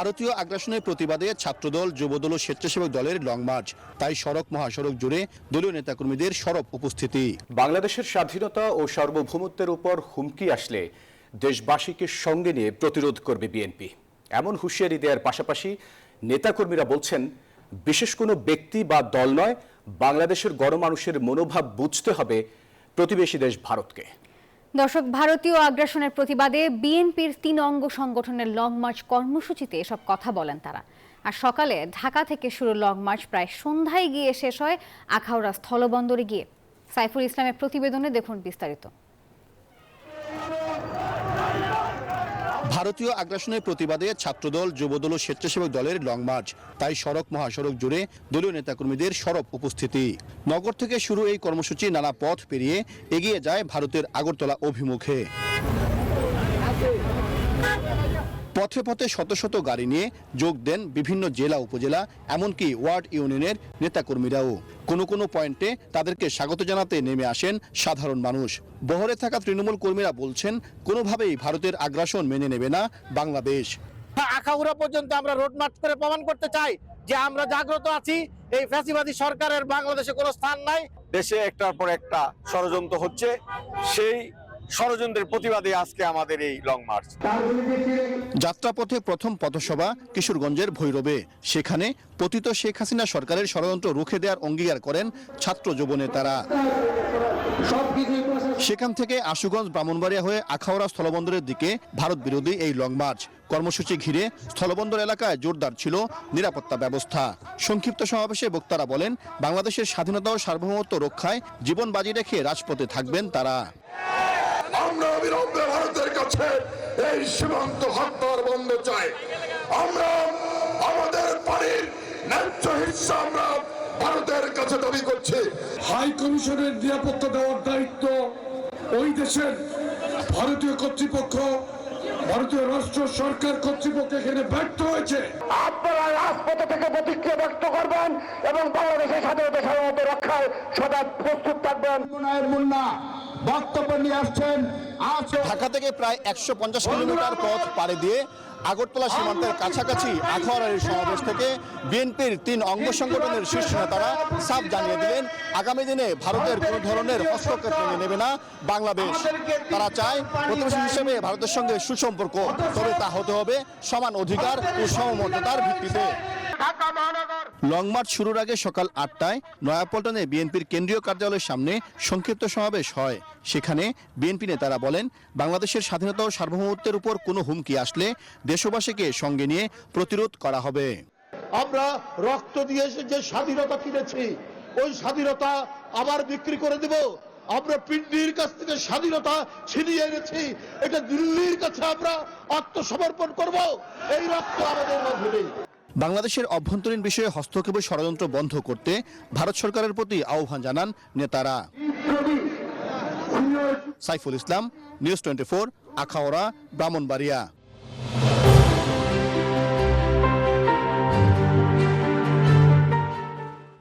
ভারতীয় আগ্রাসনের প্রতিবাদে ছাত্রদল, যুবদল ও স্বেচ্ছাসেবক দলের লং মার্চ। তাই সড়ক মহাসড়ক জুড়ে দলীয় নেতাকর্মীদের সরব উপস্থিতি। বাংলাদেশের স্বাধীনতা ও সার্বভৌমত্বের উপর হুমকি আসলে দেশবাসীকে সঙ্গে নিয়ে প্রতিরোধ করবে বিএনপি, এমন হুঁশিয়ারি দেওয়ার পাশাপাশি নেতাকর্মীরা বলছেন, বিশেষ কোনো ব্যক্তি বা দল নয়, বাংলাদেশের গণমানুষের মনোভাব বুঝতে হবে প্রতিবেশী দেশ ভারতকে। দর্শক, ভারতীয় আগ্রাসনের প্রতিবাদে বিএনপির ৩ অঙ্গ সংগঠনের লং মার্চ কর্মসূচিতে এসব কথা বলেন তারা। আর সকালে ঢাকা থেকে শুরু লং মার্চ প্রায় সন্ধ্যায় গিয়ে শেষ হয় আখাউড়া স্থলবন্দরে গিয়ে। সাইফুল ইসলামের প্রতিবেদনে দেখুন বিস্তারিত। ভারতীয় আগ্রাসনের প্রতিবাদে ছাত্রদল, যুবদল ও স্বেচ্ছাসেবক দলের লং মার্চ। তাই সড়ক মহাসড়ক জুড়ে দলীয় নেতাকর্মীদের সরব উপস্থিতি। নগর থেকে শুরু এই কর্মসূচি নানা পথ পেরিয়ে এগিয়ে যায় ভারতের আগরতলা অভিমুখে। পথে পথে শত শত গাড়ি নিয়ে যোগ দেন বিভিন্ন জেলা, উপজেলা, এমনকি ওয়ার্ড ইউনিয়নের নেতাকর্মীরাও। কোনো কোনো পয়েন্টে তাদেরকে স্বাগত জানাতে নেমে আসেন সাধারণ মানুষ। বহরে থাকা তৃণমূল কর্মীরা বলছেন, কোনোভাবেই ভারতের আগ্রাসন মেনে নেবে না বাংলাদেশ। আখাউড়া পর্যন্ত আমরা রোড মার্চ করে প্রমাণ করতে চাই যে আমরা জাগ্রত আছি। এই ফ্যাসিবাদী সরকারের বাংলাদেশে কোনো স্থান নাই। দেশে একটার পর একটা ষড়যন্ত্র হচ্ছে, সেই ষড়যন্ত্রের প্রতিবাদে আজকে আমাদের এই লং মার্চ। যাত্রাপথে প্রথম পথসভা কিশোরগঞ্জের ভৈরবে। সেখানে পতিত শেখ হাসিনা সরকারের ষড়যন্ত্র রুখে দেওয়ার অঙ্গীকার করেন ছাত্র যুব নেতারা। সেখান থেকে আশুগঞ্জ, ব্রাহ্মণবাড়িয়া হয়ে আখাউড়া স্থলবন্দরের দিকে ভারত বিরোধী এই লং মার্চ কর্মসূচি ঘিরে স্থলবন্দর এলাকায় জোরদার ছিল নিরাপত্তা ব্যবস্থা। সংক্ষিপ্ত সমাবেশে বক্তারা বলেন, বাংলাদেশের স্বাধীনতা ও সার্বভৌমত্ব রক্ষায় জীবন বাজি রেখে রাজপথে থাকবেন তারা। আমরা অবিলম্বে ভারতের কাছে এই সীমান্ত হত্যার বন্ধ চাই। আমরা আমাদের পানির ন্যায্য হিস্সা আমরা ভারতের কাছে দাবি করছি। হাই কমিশনের নিরাপত্তা দেওয়ার দায়িত্ব ওই দেশের ভারতীয় কর্তৃপক্ষ, ভারতীয় রাষ্ট্র সরকার কর্তৃপক্ষ এখানে ব্যর্থ হয়েছে। আপনারা রাজপথ থেকে প্রতিক্রিয়া ব্যক্ত করবেন এবং বাংলাদেশের স্বাধীনতা সার্বভৌমত্ব রক্ষায় সদা প্রস্তুত থাকবেন। মুন্না বক্তব্য নিয়ে আসছেন। ঢাকা থেকে প্রায় 150 কিলোমিটার পথ পাড়ি দিয়ে আগরতলা সীমান্তের কাছাকাছি আখাউড়ার এই সমাবেশ থেকে বিএনপির 3 অঙ্গ সংগঠনের শীর্ষ নেতারা সাফ জানিয়ে দিলেন, আগামী দিনে ভারতের কোনো ধরনের হস্তক্ষেপ মেনে নেবে না বাংলাদেশ। তারা চায় প্রতিবেশী হিসেবে ভারতের সঙ্গে সুসম্পর্ক, তবে তা হতে হবে সমান অধিকার ও সমমর্যাদার ভিত্তিতে। লং মার্চ শুরুর আগে সকাল 8টায় নয়াপল্টনে বিএনপির কেন্দ্রীয় কার্যালয়ের সামনে সংক্ষিপ্ত সমাবেশ হয়। সেখানে বিএনপি নেতারা বলেন, বাংলাদেশের স্বাধীনতা ও সার্বভৌমত্বের উপর কোনো হুমকি আসলে দেশবাসীকে সঙ্গে নিয়ে প্রতিরোধ করা হবে। আমরা রক্ত দিয়ে যে স্বাধীনতা কিনেছি, ওই স্বাধীনতা আবার বিক্রি করে দেব। আমরা পিন্ডির কাছ থেকে স্বাধীনতা ছিনিয়ে এনেছি, এটা দিল্লির কাছে আমরা আত্মসমর্পণ করব। এই রক্ত আমাদের মধ্যে নেই। বাংলাদেশের অভ্যন্তরীণ বিষয়ে হস্তক্ষেপের ষড়যন্ত্র বন্ধ করতে ভারত সরকারের প্রতি আহ্বান জানান নেতারা। সাইফুল ইসলাম, নিউজ 24, আখাউড়া, ব্রাহ্মণবাড়িয়া।